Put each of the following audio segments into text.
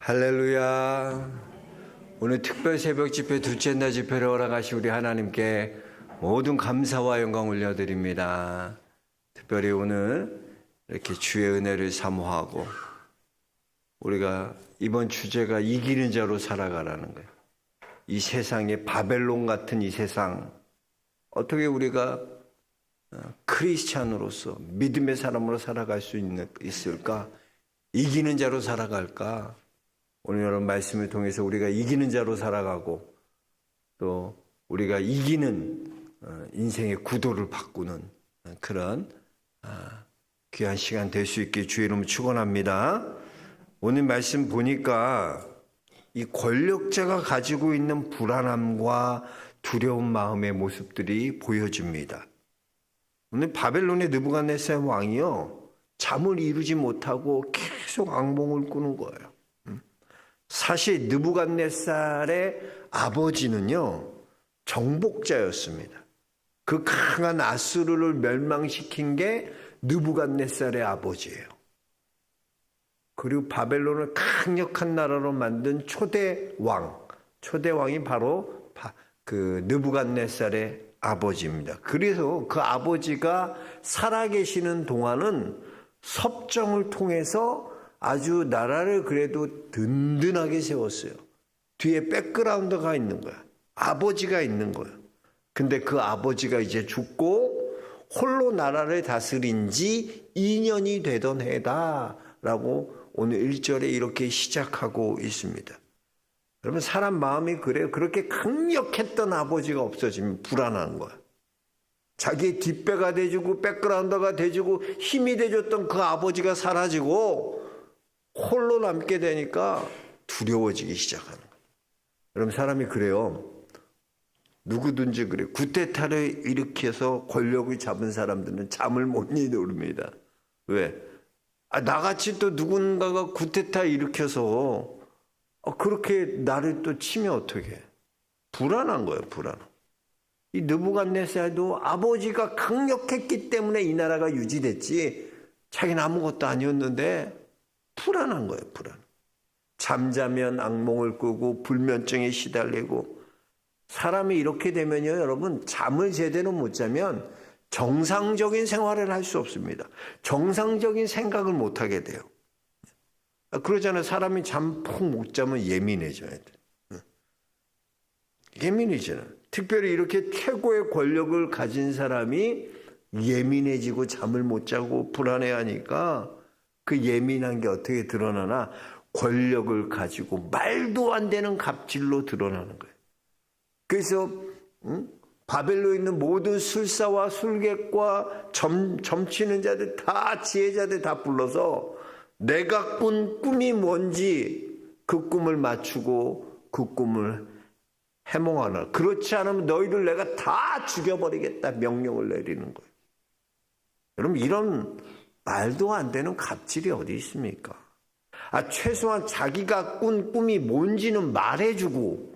할렐루야. 오늘 특별 새벽 집회 둘째 날 집회를 허락하시 우리 하나님께 모든 감사와 영광 올려드립니다. 특별히 오늘 이렇게 주의 은혜를 사모하고 우리가 이번 주제가 이기는 자로 살아가라는 거예요. 이 세상에 바벨론 같은 이 세상, 어떻게 우리가 크리스찬으로서 믿음의 사람으로 살아갈 수 있을까? 이기는 자로 살아갈까? 오늘 여러분 말씀을 통해서 우리가 이기는 자로 살아가고 또 우리가 이기는 인생의 구도를 바꾸는 그런 귀한 시간 될 수 있게 주의 이름으로 축원합니다. 오늘 말씀 보니까 이 권력자가 가지고 있는 불안함과 두려운 마음의 모습들이 보여집니다. 오늘 바벨론의 느부갓네살 왕이요, 잠을 이루지 못하고 계속 악몽을 꾸는 거예요. 사실 느부갓네살의 아버지는요, 정복자였습니다. 그 강한 아수르를 멸망시킨 게 느부갓네살의 아버지예요. 그리고 바벨론을 강력한 나라로 만든 초대왕이 바로 그 느부갓네살의 아버지입니다. 그래서 그 아버지가 살아계시는 동안은 섭정을 통해서 아주 나라를 그래도 든든하게 세웠어요. 뒤에 백그라운드가 있는 거야. 아버지가 있는 거예요. 근데 그 아버지가 이제 죽고 홀로 나라를 다스린 지 2년이 되던 해다라고 오늘 1절에 이렇게 시작하고 있습니다. 여러분, 사람 마음이 그래요. 그렇게 강력했던 아버지가 없어지면 불안한 거야. 자기의 뒷배가 돼주고 백그라운드가 돼주고 힘이 돼줬던 그 아버지가 사라지고 홀로 남게 되니까 두려워지기 시작하는 거예요. 여러분, 사람이 그래요. 누구든지 그래요. 구테타를 일으켜서 권력을 잡은 사람들은 잠을 못 이룹니다. 왜? 나같이 또 누군가가 구테타 일으켜서 그렇게 나를 또 치면 어떡해? 불안한 거예요, 불안. 이 느부갓네살도 아버지가 강력했기 때문에 이 나라가 유지됐지 자기는 아무것도 아니었는데 불안한 거예요, 불안. 잠자면 악몽을 꾸고 불면증에 시달리고, 사람이 이렇게 되면요, 여러분, 잠을 제대로 못 자면 정상적인 생활을 할 수 없습니다. 정상적인 생각을 못 하게 돼요. 그러잖아요. 사람이 잠 푹 못 자면 예민해져야 돼. 예민해지는. 특별히 이렇게 최고의 권력을 가진 사람이 예민해지고 잠을 못 자고 불안해하니까 그 예민한 게 어떻게 드러나나? 권력을 가지고 말도 안 되는 갑질로 드러나는 거예요. 그래서 바벨론에 있는 모든 술사와 술객과 점치는 자들 다, 지혜자들 다 불러서 내가 꾼 꿈이 뭔지 그 꿈을 맞추고 그 꿈을 해몽하라. 그렇지 않으면 너희들 내가 다 죽여버리겠다 명령을 내리는 거예요. 여러분, 이런 말도 안 되는 갑질이 어디 있습니까? 최소한 자기가 꾼 꿈이 뭔지는 말해주고,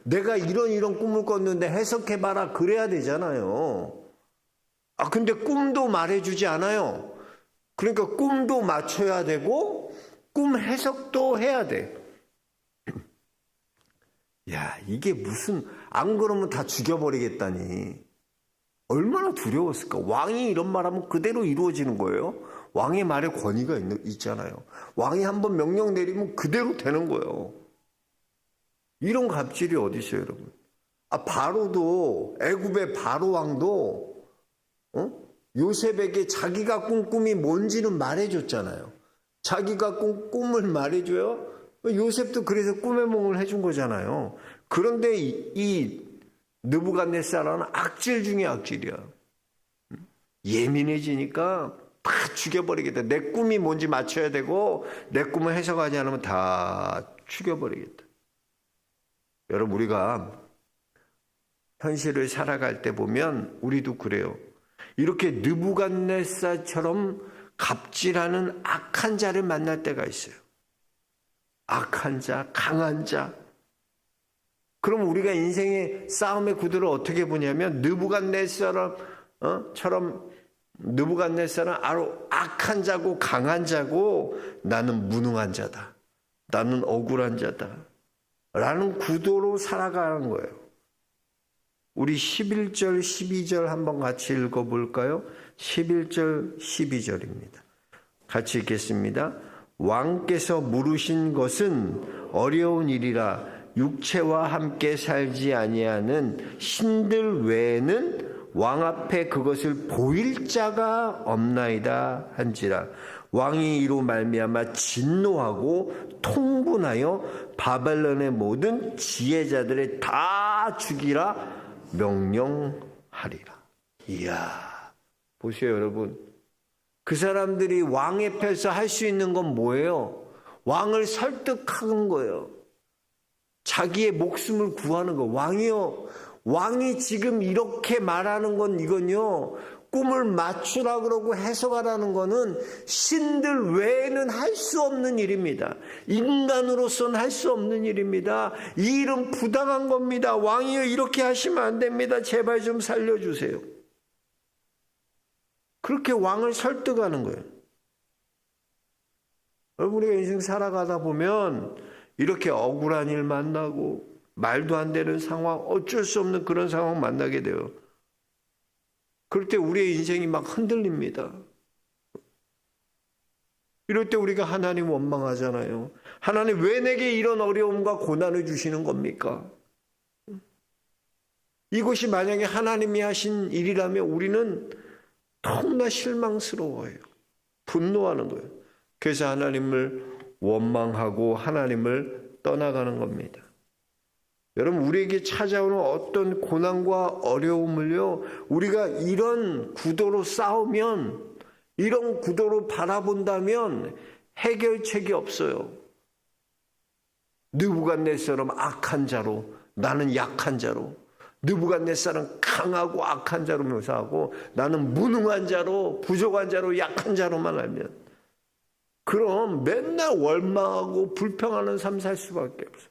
내가 이런 꿈을 꿨는데 해석해봐라, 그래야 되잖아요. 근데 꿈도 말해주지 않아요. 그러니까 꿈도 맞춰야 되고 꿈 해석도 해야 돼. 야, 이게 무슨, 안 그러면 다 죽여버리겠다니. 얼마나 두려웠을까? 왕이 이런 말하면 그대로 이루어지는 거예요. 왕의 말에 권위가 있잖아요. 왕이 한번 명령 내리면 그대로 되는 거예요. 이런 갑질이 어디 있어요, 여러분? 바로도, 애굽의 바로 왕도 요셉에게 자기가 꾼 꿈이 뭔지는 말해줬잖아요. 자기가 꾼 꿈을 말해줘요. 요셉도 그래서 꿈의 몽을 해준 거잖아요. 그런데 이 느부갓네살은 악질 중에 악질이야. 예민해지니까 다 죽여버리겠다. 내 꿈이 뭔지 맞춰야 되고 내 꿈을 해석하지 않으면 다 죽여버리겠다. 여러분, 우리가 현실을 살아갈 때 보면 우리도 그래요. 이렇게 느부갓네살처럼 갑질하는 악한 자를 만날 때가 있어요. 악한 자, 강한 자. 그럼 우리가 인생의 싸움의 구도를 어떻게 보냐면 느부갓네살처럼 느부갓네살은 아주 악한 자고 강한 자고 나는 무능한 자다. 나는 억울한 자다. 라는 구도로 살아가는 거예요. 우리 11절, 12절 한번 같이 읽어볼까요? 11절, 12절입니다. 같이 읽겠습니다. 왕께서 물으신 것은 어려운 일이라 육체와 함께 살지 아니하는 신들 외에는 왕 앞에 그것을 보일 자가 없나이다 한지라. 왕이 이로 말미암아 진노하고 통분하여 바벨론의 모든 지혜자들을 다 죽이라 명령하리라. 이야, 보세요 여러분. 그 사람들이 왕 앞에서 할 수 있는 건 뭐예요? 왕을 설득하는 거예요. 자기의 목숨을 구하는 거. 왕이요, 왕이 지금 이렇게 말하는 건 이건요, 꿈을 맞추라 그러고 해석하라는 거는 신들 외에는 할 수 없는 일입니다. 인간으로서는 할 수 없는 일입니다. 이 일은 부당한 겁니다. 왕이요, 이렇게 하시면 안 됩니다. 제발 좀 살려주세요. 그렇게 왕을 설득하는 거예요. 여러분, 우리가 인생 살아가다 보면 이렇게 억울한 일 만나고 말도 안 되는 상황, 어쩔 수 없는 그런 상황 만나게 돼요. 그럴 때 우리의 인생이 막 흔들립니다. 이럴 때 우리가 하나님 원망하잖아요. 하나님 왜 내게 이런 어려움과 고난을 주시는 겁니까? 이것이 만약에 하나님이 하신 일이라면 우리는 너무나 실망스러워해요. 분노하는 거예요. 그래서 하나님을 원망하고 하나님을 떠나가는 겁니다. 여러분, 우리에게 찾아오는 어떤 고난과 어려움을요, 우리가 이런 구도로 싸우면, 이런 구도로 바라본다면 해결책이 없어요. 느부갓네살처럼 악한 자로, 나는 약한 자로, 느부갓네살은 강하고 악한 자로 묘사하고 나는 무능한 자로, 부족한 자로, 약한 자로만 알면, 그럼 맨날 원망하고 불평하는 삶 살 수밖에 없어요.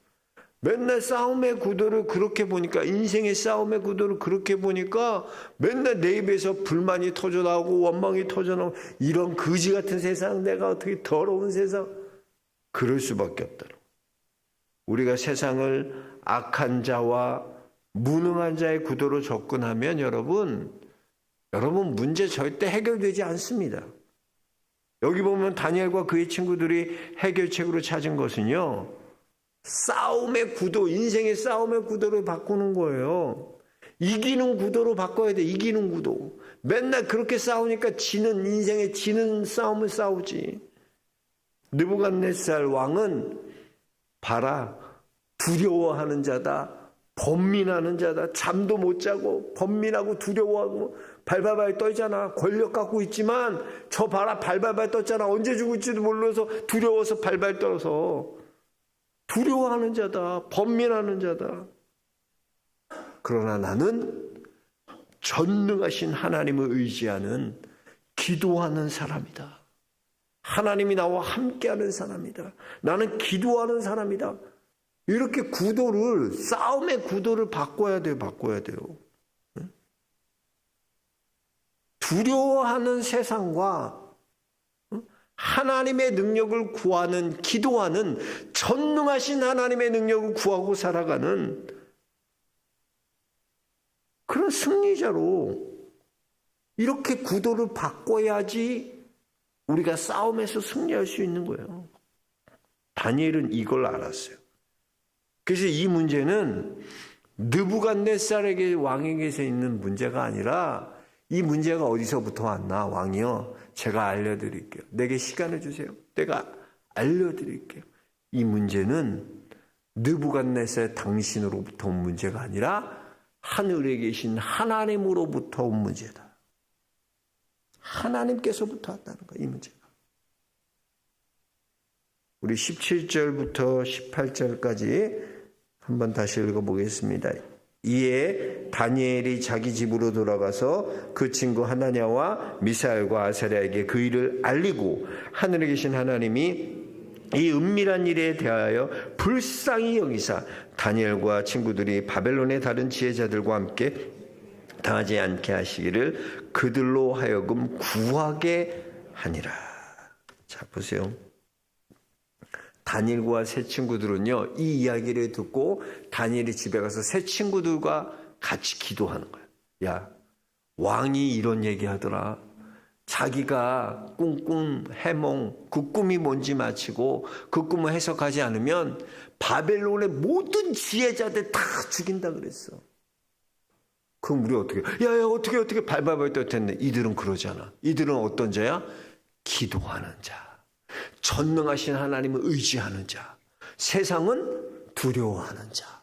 맨날 싸움의 구도를 그렇게 보니까, 인생의 싸움의 구도를 그렇게 보니까 맨날 내 입에서 불만이 터져나오고 원망이 터져나오고, 이런 거지 같은 세상, 내가 어떻게 더러운 세상, 그럴 수밖에 없다고. 우리가 세상을 악한 자와 무능한 자의 구도로 접근하면 여러분 문제 절대 해결되지 않습니다. 여기 보면 다니엘과 그의 친구들이 해결책으로 찾은 것은요, 싸움의 구도, 인생의 싸움의 구도를 바꾸는 거예요. 이기는 구도로 바꿔야 돼. 이기는 구도. 맨날 그렇게 싸우니까 지는, 인생에 지는 싸움을 싸우지. 느부갓네살 왕은 봐라, 두려워하는 자다, 번민하는 자다. 잠도 못 자고 번민하고 두려워하고 발발발 떨잖아. 권력 갖고 있지만 저 봐라, 발발발 떴잖아. 언제 죽을지도 몰라서 두려워서 발발 떨어서. 두려워하는 자다, 번민하는 자다. 그러나 나는 전능하신 하나님을 의지하는 기도하는 사람이다. 하나님이 나와 함께하는 사람이다. 나는 기도하는 사람이다. 이렇게 구도를, 싸움의 구도를 바꿔야 돼요. 두려워하는 세상과 하나님의 능력을 구하는, 기도하는, 전능하신 하나님의 능력을 구하고 살아가는 그런 승리자로 이렇게 구도를 바꿔야지 우리가 싸움에서 승리할 수 있는 거예요. 다니엘은 이걸 알았어요. 그래서 이 문제는 느부갓네살에게, 왕에게서 있는 문제가 아니라, 이 문제가 어디서부터 왔나? 왕이요, 제가 알려드릴게요. 내게 시간을 주세요. 내가 알려드릴게요. 이 문제는 느부갓네살 당신으로부터 온 문제가 아니라 하늘에 계신 하나님으로부터 온 문제다. 하나님께서부터 왔다는 거예요, 이 문제가. 우리 17절부터 18절까지 한번 다시 읽어보겠습니다. 이에 다니엘이 자기 집으로 돌아가서 그 친구 하나냐와 미사엘과 아사랴에게 그 일을 알리고, 하늘에 계신 하나님이 이 은밀한 일에 대하여 불쌍히 여기사 다니엘과 친구들이 바벨론의 다른 지혜자들과 함께 당하지 않게 하시기를 그들로 하여금 구하게 하니라. 자, 보세요. 다니엘과 세 친구들은요, 이 이야기를 듣고 다니엘이 집에 가서 세 친구들과 같이 기도하는 거예요. 야, 왕이 이런 얘기 하더라. 자기가 꿈꾼 해몽, 그 꿈이 뭔지 맞히고 그 꿈을 해석하지 않으면 바벨론의 모든 지혜자들 다 죽인다 그랬어. 그럼 우리 어떻게, 야, 어떻게 발발발 떴네. 이들은 그러잖아. 이들은 어떤 자야? 기도하는 자. 전능하신 하나님을 의지하는 자. 세상은 두려워하는 자.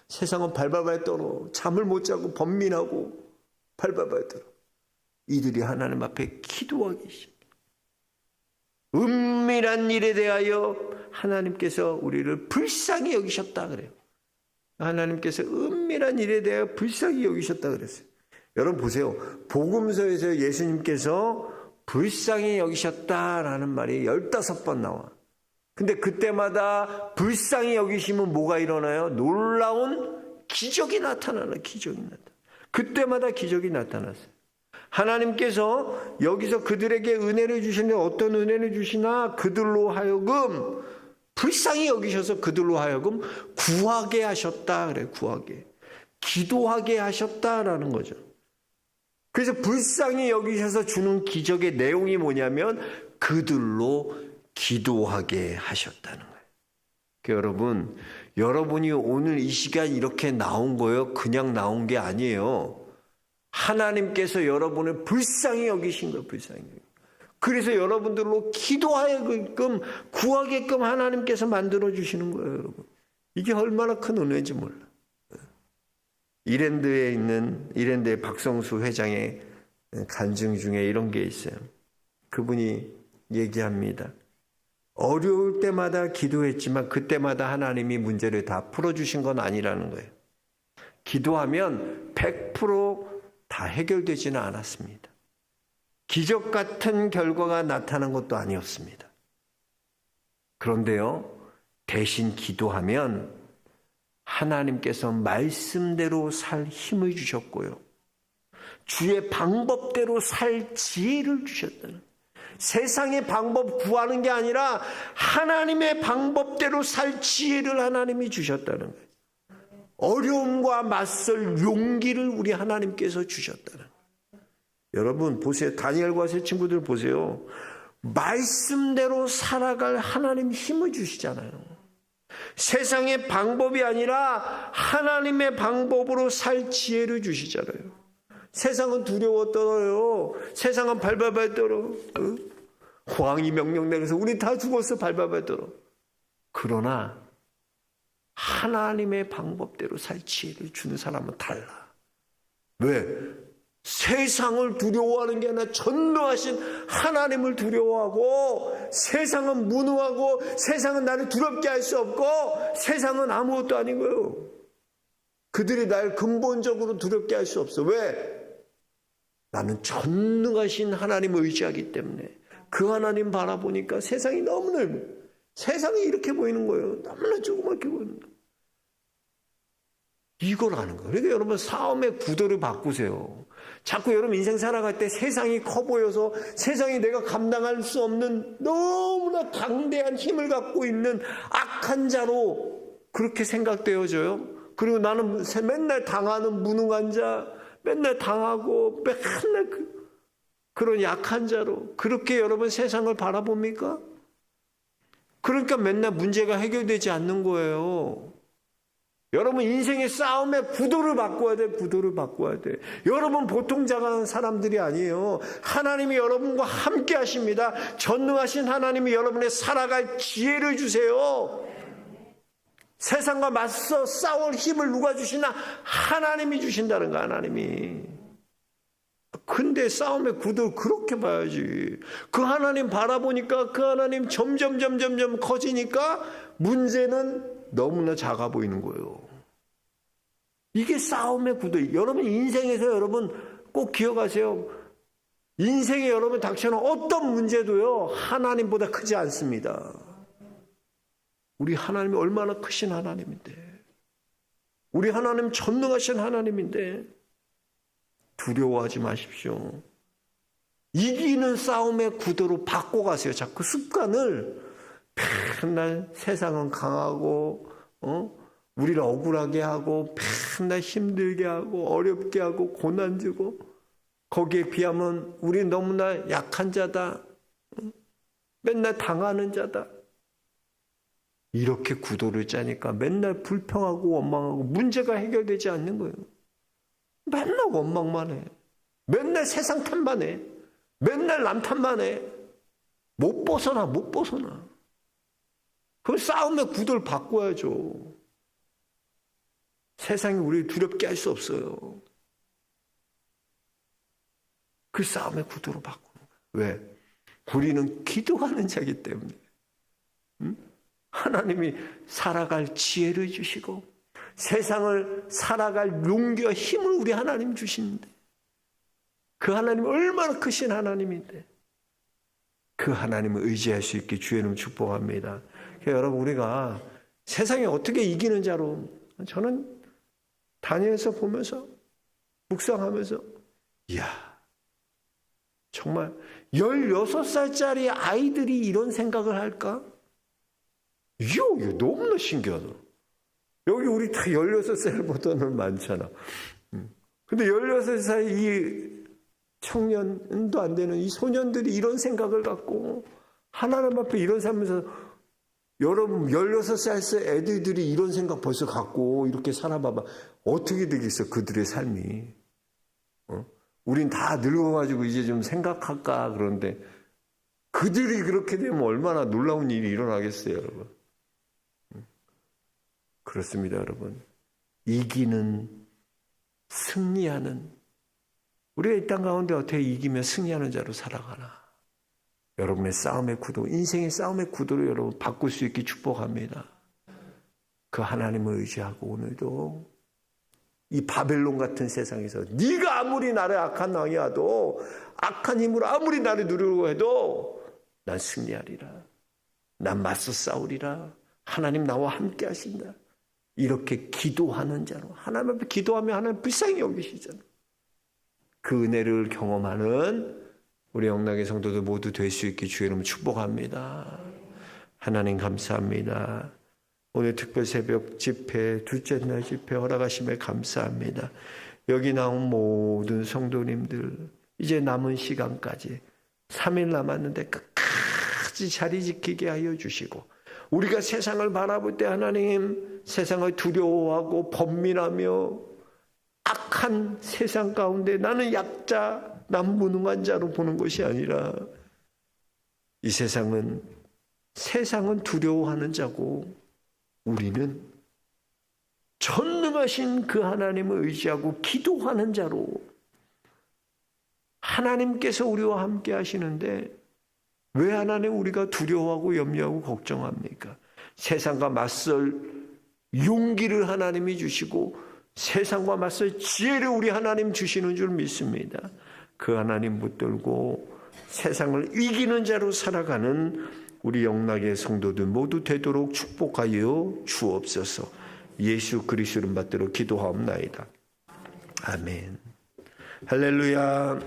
세상은 발발발 떨어. 잠을 못 자고 번민하고 발발발 떨어. 이들이 하나님 앞에 기도하기 시작합니다. 은밀한 일에 대하여 하나님께서 우리를 불쌍히 여기셨다 그래요. 하나님께서 은밀한 일에 대하여 불쌍히 여기셨다 그랬어요. 여러분 보세요. 복음서에서 예수님께서 불쌍히 여기셨다라는 말이 15번 나와. 근데 그때마다 불쌍히 여기시면 뭐가 일어나요? 놀라운 기적이 나타나는 기적이 나타나. 그때마다 기적이 나타났어요. 하나님께서 여기서 그들에게 은혜를 주시는데 어떤 은혜를 주시나? 그들로 하여금 불쌍히 여기셔서 그들로 하여금 구하게 하셨다 그래. 구하게. 기도하게 하셨다라는 거죠. 그래서 불쌍히 여기셔서 주는 기적의 내용이 뭐냐면 그들로 기도하게 하셨다는 거예요. 그러니까 여러분이 오늘 이 시간 이렇게 나온 거예요. 그냥 나온 게 아니에요. 하나님께서 여러분을 불쌍히 여기신 거예요. 불쌍히. 그래서 여러분들로 기도하게끔 구하게끔 하나님께서 만들어 주시는 거예요. 여러분. 이게 얼마나 큰 은혜인지 몰라. 이랜드의 박성수 회장의 간증 중에 이런 게 있어요. 그분이 얘기합니다. 어려울 때마다 기도했지만 그때마다 하나님이 문제를 다 풀어주신 건 아니라는 거예요. 기도하면 100% 다 해결되지는 않았습니다. 기적 같은 결과가 나타난 것도 아니었습니다. 그런데요, 대신 기도하면 하나님께서 말씀대로 살 힘을 주셨고요. 주의 방법대로 살 지혜를 주셨다는. 세상의 방법 구하는 게 아니라 하나님의 방법대로 살 지혜를 하나님이 주셨다는 거예요. 어려움과 맞설 용기를 우리 하나님께서 주셨다는 거예요. 여러분 보세요. 다니엘과 세 친구들 보세요. 말씀대로 살아갈 하나님 힘을 주시잖아요. 세상의 방법이 아니라 하나님의 방법으로 살 지혜를 주시잖아요. 세상은 두려워 떨어요. 세상은 발발발 떨어. 왕이 명령 내려서 우리 다 죽었어. 발발발 떨어. 그러나 하나님의 방법대로 살 지혜를 주는 사람은 달라. 왜? 세상을 두려워하는 게 아니라 전능하신 하나님을 두려워하고, 세상은 무능하고 세상은 나를 두렵게 할 수 없고 세상은 아무것도 아닌 거예요. 그들이 날 근본적으로 두렵게 할 수 없어. 왜? 나는 전능하신 하나님을 의지하기 때문에. 그 하나님 바라보니까 세상이 너무 넓어. 세상이 이렇게 보이는 거예요. 너무나 조그맣게 보이는 거예요. 이걸 아는 거예요. 그러니까 여러분 싸움의 구도를 바꾸세요. 자꾸 여러분 인생 살아갈 때 세상이 커 보여서 세상이 내가 감당할 수 없는 너무나 강대한 힘을 갖고 있는 악한 자로 그렇게 생각되어져요. 그리고 나는 맨날 당하는 무능한 자, 맨날 당하고 맨날 그런 약한 자로 그렇게 여러분 세상을 바라봅니까? 그러니까 맨날 문제가 해결되지 않는 거예요. 여러분 인생의 싸움의 구도를 바꿔야 돼. 구도를 바꿔야 돼. 여러분 보통 작은 사람들이 아니에요. 하나님이 여러분과 함께 하십니다. 전능하신 하나님이 여러분의 살아갈 지혜를 주세요. 세상과 맞서 싸울 힘을 누가 주시나? 하나님이 주신다는 거야. 하나님이. 근데 싸움의 구도를 그렇게 봐야지. 그 하나님 바라보니까 그 하나님 점점 커지니까 문제는 너무나 작아 보이는 거예요. 이게 싸움의 구도. 여러분 인생에서 여러분 꼭 기억하세요. 인생에 여러분 닥쳐오는 어떤 문제도요 하나님보다 크지 않습니다. 우리 하나님이 얼마나 크신 하나님인데, 우리 하나님 전능하신 하나님인데 두려워하지 마십시오. 이기는 싸움의 구도로 바꿔가세요. 자꾸 습관을 맨날 세상은 강하고 우리를 억울하게 하고 맨날 힘들게 하고 어렵게 하고 고난 주고 거기에 비하면 우리 너무나 약한 자다. 맨날 당하는 자다. 이렇게 구도를 짜니까 맨날 불평하고 원망하고 문제가 해결되지 않는 거예요. 맨날 원망만 해. 맨날 세상 탓만 해. 맨날 남 탓만 해. 못 벗어나. 그럼 싸움의 구도를 바꿔야죠. 세상이 우리를 두렵게 할 수 없어요. 그 싸움의 구도로 바꾸는 거예요. 왜? 우리는 기도하는 자이기 때문에. 하나님이 살아갈 지혜를 주시고 세상을 살아갈 용기와 힘을 우리 하나님 주시는데 그 하나님이 얼마나 크신 하나님인데 그 하나님을 의지할 수 있게 주의 이름 축복합니다. 여러분 우리가 세상에 어떻게 이기는 자로 저는 다니엘서 보면서 묵상하면서 이야 정말 16살짜리 아이들이 이런 생각을 할까? 이거 너무나 신기하다. 여기 우리 다 16살보다는 많잖아. 근데 16살 이 청년도 안 되는 이 소년들이 이런 생각을 갖고 하나님 앞에 이런 삶에서 여러분 16살 애들이 이런 생각 벌써 갖고 이렇게 살아봐봐. 어떻게 되겠어 그들의 삶이. 우린 다 늙어가지고 이제 좀 생각할까 그런데 그들이 그렇게 되면 얼마나 놀라운 일이 일어나겠어요 여러분. 그렇습니다 여러분. 이기는 승리하는 우리가 이 땅 가운데 어떻게 이기며 승리하는 자로 살아가나. 여러분의 싸움의 구도 인생의 싸움의 구도를 여러분 바꿀 수 있게 축복합니다. 그 하나님을 의지하고 오늘도 이 바벨론 같은 세상에서 네가 아무리 나를 악한 왕이 와도 악한 힘으로 아무리 나를 누르려고 해도 난 승리하리라. 난 맞서 싸우리라. 하나님 나와 함께 하신다. 이렇게 기도하는 자로 하나님 앞에 기도하면 하나님 불쌍히 여기시잖아. 그 은혜를 경험하는 우리 영락의 성도들 모두 될 수 있게 주의 이름으로 축복합니다. 하나님 감사합니다. 오늘 특별 새벽 집회 둘째 날 집회 허락하심에 감사합니다. 여기 나온 모든 성도님들 이제 남은 시간까지 3일 남았는데 끝까지 자리 지키게 하여 주시고 우리가 세상을 바라볼 때 하나님 세상을 두려워하고 번민하며 악한 세상 가운데 나는 약자 난 무능한 자로 보는 것이 아니라 이 세상은 두려워하는 자고 우리는 전능하신 그 하나님을 의지하고 기도하는 자로 하나님께서 우리와 함께 하시는데 왜 하나님 우리가 두려워하고 염려하고 걱정합니까? 세상과 맞설 용기를 하나님이 주시고 세상과 맞설 지혜를 우리 하나님 주시는 줄 믿습니다. 그 하나님 붙들고 세상을 이기는 자로 살아가는 우리 영락의 성도들 모두 되도록 축복하여 주옵소서. 예수 그리스도 이름 받들어 기도하옵나이다. 아멘. 할렐루야.